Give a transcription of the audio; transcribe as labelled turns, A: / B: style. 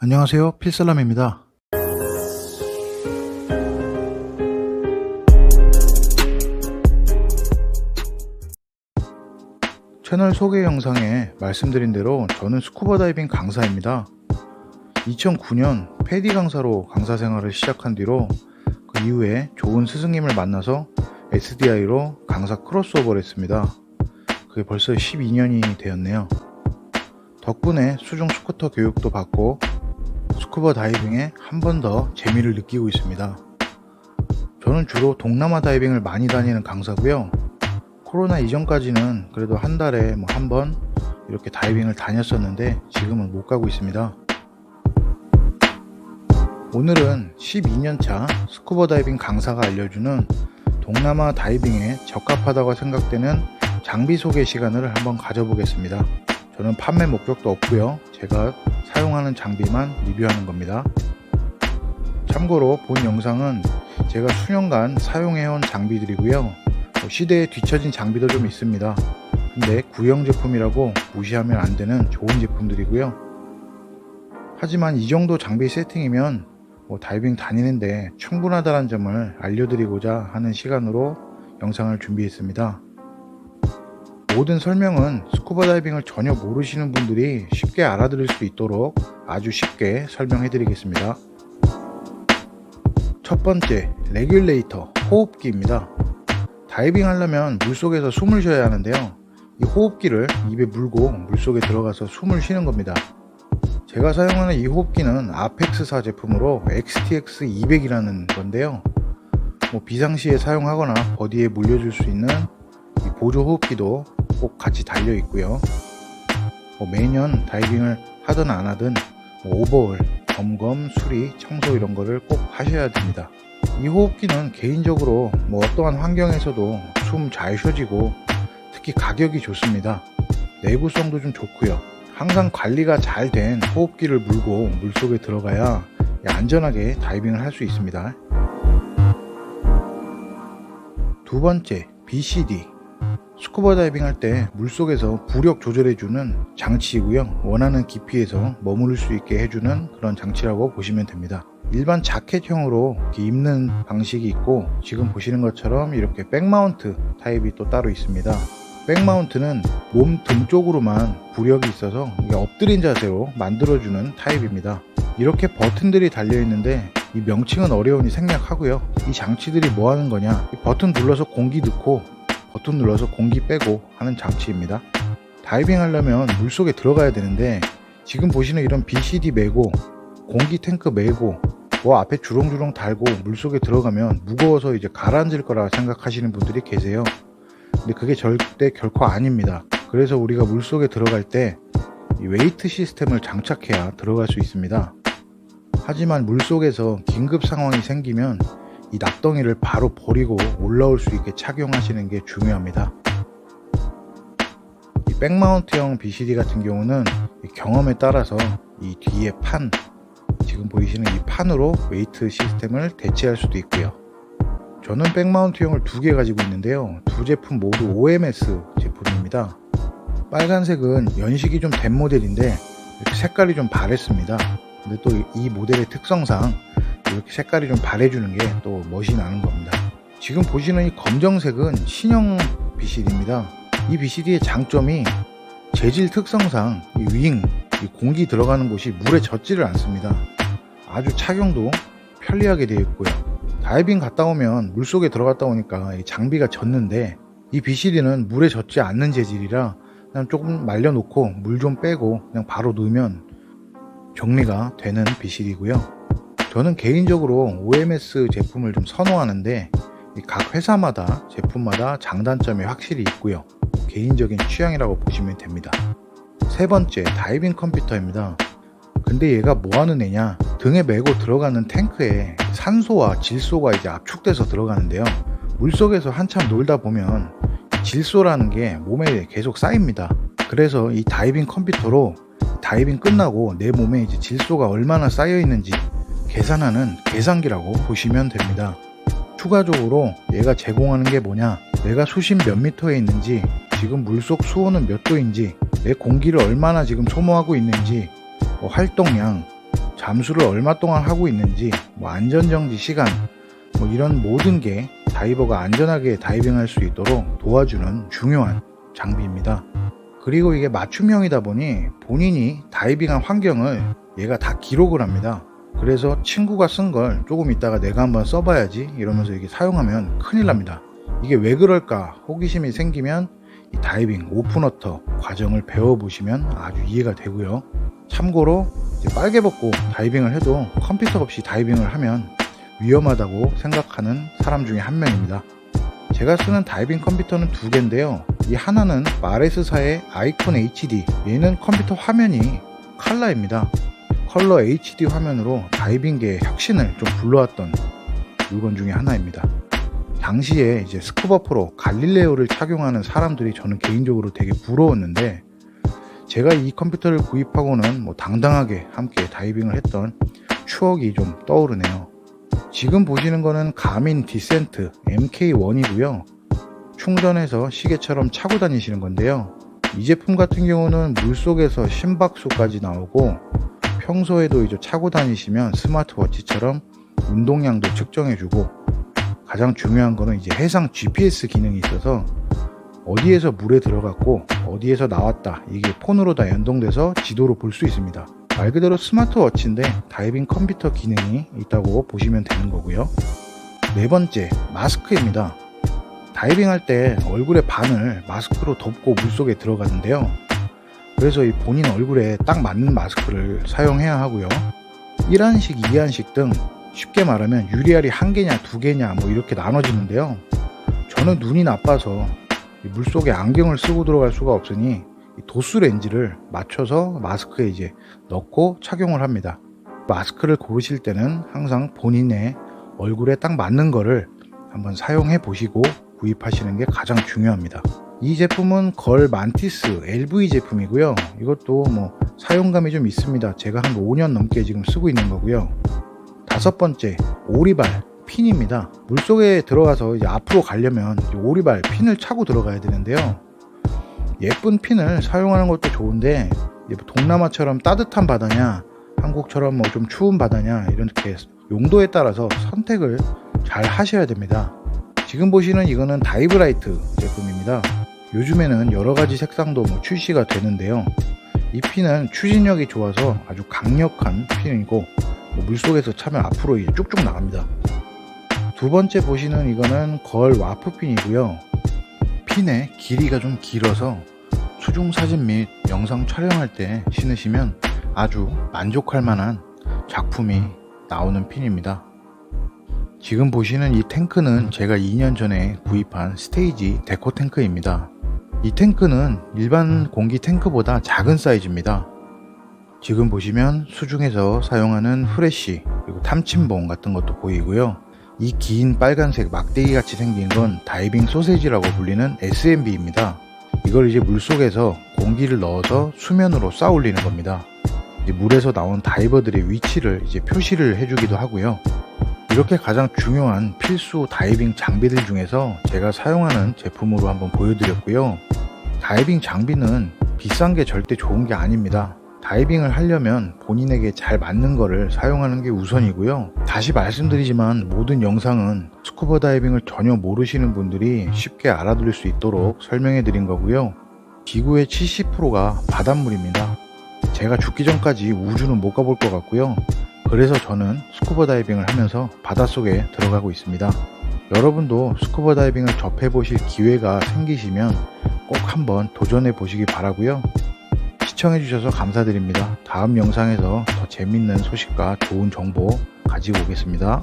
A: 안녕하세요, 필살람입니다. 채널 소개 영상에 말씀드린 대로 저는 스쿠버 다이빙 강사입니다. 2009년 패디 강사로 강사 생활을 시작한 뒤로 그 이후에 좋은 스승님을 만나서 SDI로 강사 크로스오버를 했습니다. 그게 벌써 12년이 되었네요. 덕분에 수중 스쿠터 교육도 받고 스쿠버 다이빙에 한 번 더 재미를 느끼고 있습니다. 저는 주로 동남아 다이빙을 많이 다니는 강사고요. 코로나 이전까지는 그래도 한 달에 한 번 이렇게 다이빙을 다녔었는데 지금은 못 가고 있습니다. 오늘은 12년차 스쿠버 다이빙 강사가 알려주는 동남아 다이빙에 적합하다고 생각되는 장비 소개 시간을 한번 가져보겠습니다. 저는 판매 목적도 없고요. 제가 사용하는 장비만 리뷰하는 겁니다. 참고로 본 영상은 제가 수년간 사용해온 장비들이고요. 시대에 뒤처진 장비도 좀 있습니다. 근데 구형 제품이라고 무시하면 안 되는 좋은 제품들이고요. 하지만 이 정도 장비 세팅이면 다이빙 다니는데 충분하다는 점을 알려드리고자 하는 시간으로 영상을 준비했습니다. 모든 설명은 스쿠버 다이빙을 전혀 모르시는 분들이 쉽게 알아들을 수 있도록 아주 쉽게 설명해 드리겠습니다. 첫 번째, 레귤레이터 호흡기입니다. 다이빙 하려면 물속에서 숨을 쉬어야 하는데요. 이 호흡기를 입에 물고 물속에 들어가서 숨을 쉬는 겁니다. 제가 사용하는 이 호흡기는 아펙스사 제품으로 XTX200이라는 건데요. 비상시에 사용하거나 버디에 물려줄 수 있는 이 보조 호흡기도 꼭 같이 달려 있고요. 매년 다이빙을 하든 안 하든 오버홀, 점검, 수리, 청소 이런 거를 꼭 하셔야 됩니다. 이 호흡기는 개인적으로 어떠한 환경에서도 숨 잘 쉬어지고 특히 가격이 좋습니다. 내구성도 좀 좋고요. 항상 관리가 잘 된 호흡기를 물고 물속에 들어가야 안전하게 다이빙을 할 수 있습니다. 두 번째, BCD. 스쿠버 다이빙 할 때 물속에서 부력 조절해주는 장치이고요. 원하는 깊이에서 머무를 수 있게 해주는 그런 장치라고 보시면 됩니다. 일반 자켓형으로 이렇게 입는 방식이 있고 지금 보시는 것처럼 이렇게 백마운트 타입이 또 따로 있습니다. 백마운트는 몸 등 쪽으로만 부력이 있어서 이게 엎드린 자세로 만들어주는 타입입니다. 이렇게 버튼들이 달려있는데 이 명칭은 어려우니 생략하고요. 이 장치들이 뭐 하는 거냐, 이 버튼 눌러서 공기 넣고 버튼 눌러서 공기 빼고 하는 장치입니다. 다이빙 하려면 물속에 들어가야 되는데 지금 보시는 이런 BCD 메고 공기 탱크 메고 앞에 주렁주렁 달고 물속에 들어가면 무거워서 이제 가라앉을 거라 생각하시는 분들이 계세요. 근데 그게 절대 결코 아닙니다. 그래서 우리가 물속에 들어갈 때 이 웨이트 시스템을 장착해야 들어갈 수 있습니다. 하지만 물속에서 긴급 상황이 생기면 이 낙덩이를 바로 버리고 올라올 수 있게 착용하시는 게 중요합니다. 이 백마운트형 BCD 같은 경우는 경험에 따라서 이 뒤에 판, 지금 보이시는 이 판으로 웨이트 시스템을 대체할 수도 있고요. 저는 백마운트형을 두 개 가지고 있는데요. 두 제품 모두 OMS 제품입니다. 빨간색은 연식이 좀 된 모델인데 이렇게 색깔이 좀 바랬습니다. 근데 또 이 모델의 특성상 이렇게 색깔이 좀 바래주는 게 또 멋이 나는 겁니다. 지금 보시는 이 검정색은 신형 BCD입니다. 이 BCD의 장점이 재질 특성상 이 윙, 이 공기 들어가는 곳이 물에 젖지를 않습니다. 아주 착용도 편리하게 되어 있고요. 다이빙 갔다 오면 물속에 들어갔다 오니까 이 장비가 젖는데 이 BCD는 물에 젖지 않는 재질이라 그냥 조금 말려놓고 물 좀 빼고 그냥 바로 넣으면 정리가 되는 BCD고요. 저는 개인적으로 OMS 제품을 좀 선호하는데 각 회사마다 제품마다 장단점이 확실히 있고요. 개인적인 취향이라고 보시면 됩니다. 세 번째, 다이빙 컴퓨터입니다. 근데 얘가 뭐 하는 애냐, 등에 메고 들어가는 탱크에 산소와 질소가 이제 압축돼서 들어가는데요. 물속에서 한참 놀다 보면 질소라는 게 몸에 계속 쌓입니다. 그래서 이 다이빙 컴퓨터로 다이빙 끝나고 내 몸에 이제 질소가 얼마나 쌓여 있는지 계산하는 계산기라고 보시면 됩니다. 추가적으로 얘가 제공하는 게 뭐냐, 내가 수심 몇 미터에 있는지, 지금 물속 수온은 몇 도인지, 내 공기를 얼마나 지금 소모하고 있는지, 활동량, 잠수를 얼마 동안 하고 있는지, 안전정지 시간, 이런 모든 게 다이버가 안전하게 다이빙할 수 있도록 도와주는 중요한 장비입니다. 그리고 이게 맞춤형이다 보니 본인이 다이빙한 환경을 얘가 다 기록을 합니다. 그래서 친구가 쓴 걸 조금 있다가 내가 한번 써봐야지 이러면서 이게 사용하면 큰일 납니다. 이게 왜 그럴까 호기심이 생기면 이 다이빙 오픈워터 과정을 배워보시면 아주 이해가 되고요. 참고로 이제 빨개 벗고 다이빙을 해도 컴퓨터 없이 다이빙을 하면 위험하다고 생각하는 사람 중에 한 명입니다. 제가 쓰는 다이빙 컴퓨터는 두 개인데요. 이 하나는 마레스사의 아이콘 HD, 얘는 컴퓨터 화면이 칼라입니다. 컬러 HD 화면으로 다이빙계의 혁신을 좀 불러왔던 물건 중에 하나입니다. 당시에 이제 스쿠버 프로 갈릴레오를 착용하는 사람들이 저는 개인적으로 되게 부러웠는데, 제가 이 컴퓨터를 구입하고는 당당하게 함께 다이빙을 했던 추억이 좀 떠오르네요. 지금 보시는 거는 가민 디센트 MK1이고요. 충전해서 시계처럼 차고 다니시는 건데요. 이 제품 같은 경우는 물속에서 심박수까지 나오고, 평소에도 이제 차고 다니시면 스마트워치처럼 운동량도 측정해주고, 가장 중요한 거는 이제 해상 GPS 기능이 있어서 어디에서 물에 들어갔고 어디에서 나왔다, 이게 폰으로 다 연동돼서 지도로 볼 수 있습니다. 말 그대로 스마트워치인데 다이빙 컴퓨터 기능이 있다고 보시면 되는 거고요. 네 번째, 마스크입니다. 다이빙할 때 얼굴의 반을 마스크로 덮고 물속에 들어가는데요. 그래서 이 본인 얼굴에 딱 맞는 마스크를 사용해야 하고요. 1안식, 2안식 등 쉽게 말하면 유리알이 1개냐 2개냐 이렇게 나눠지는데요. 저는 눈이 나빠서 물속에 안경을 쓰고 들어갈 수가 없으니 도수 렌즈를 맞춰서 마스크에 이제 넣고 착용을 합니다. 마스크를 고르실 때는 항상 본인의 얼굴에 딱 맞는 거를 한번 사용해 보시고 구입하시는 게 가장 중요합니다. 이 제품은 걸 만티스 LV 제품이고요. 이것도 사용감이 좀 있습니다. 제가 한 5년 넘게 지금 쓰고 있는 거고요. 다섯 번째, 오리발 핀입니다. 물속에 들어가서 이제 앞으로 가려면 오리발 핀을 차고 들어가야 되는데요. 예쁜 핀을 사용하는 것도 좋은데 동남아처럼 따뜻한 바다냐 한국처럼 좀 추운 바다냐 이렇게 용도에 따라서 선택을 잘 하셔야 됩니다. 지금 보시는 이거는 다이브라이트 제품입니다. 요즘에는 여러가지 색상도 출시가 되는데요. 이 핀은 추진력이 좋아서 아주 강력한 핀이고 물속에서 차면 앞으로 쭉쭉 나갑니다. 두 번째 보시는 이거는 걸 와프 핀이고요. 핀의 길이가 좀 길어서 수중 사진 및 영상 촬영할 때 신으시면 아주 만족할 만한 작품이 나오는 핀입니다. 지금 보시는 이 탱크는 제가 2년 전에 구입한 스테이지 데코 탱크입니다. 이 탱크는 일반 공기 탱크보다 작은 사이즈입니다. 지금 보시면 수중에서 사용하는 후레쉬 그리고 탐침봉 같은 것도 보이고요. 이 긴 빨간색 막대기 같이 생긴 건 다이빙 소세지라고 불리는 SMB입니다. 이걸 이제 물속에서 공기를 넣어서 수면으로 쌓아 올리는 겁니다. 이제 물에서 나온 다이버들의 위치를 이제 표시를 해주기도 하고요. 이렇게 가장 중요한 필수 다이빙 장비들 중에서 제가 사용하는 제품으로 한번 보여드렸고요. 다이빙 장비는 비싼 게 절대 좋은 게 아닙니다. 다이빙을 하려면 본인에게 잘 맞는 거를 사용하는 게 우선이고요. 다시 말씀드리지만 모든 영상은 스쿠버 다이빙을 전혀 모르시는 분들이 쉽게 알아들을 수 있도록 설명해 드린 거고요. 지구의 70%가 바닷물입니다. 제가 죽기 전까지 우주는 못 가볼 것 같고요. 그래서 저는 스쿠버 다이빙을 하면서 바닷속에 들어가고 있습니다. 여러분도 스쿠버 다이빙을 접해 보실 기회가 생기시면 꼭 한번 도전해 보시기 바라고요. 시청해 주셔서 감사드립니다. 다음 영상에서 더 재밌는 소식과 좋은 정보 가지고 오겠습니다.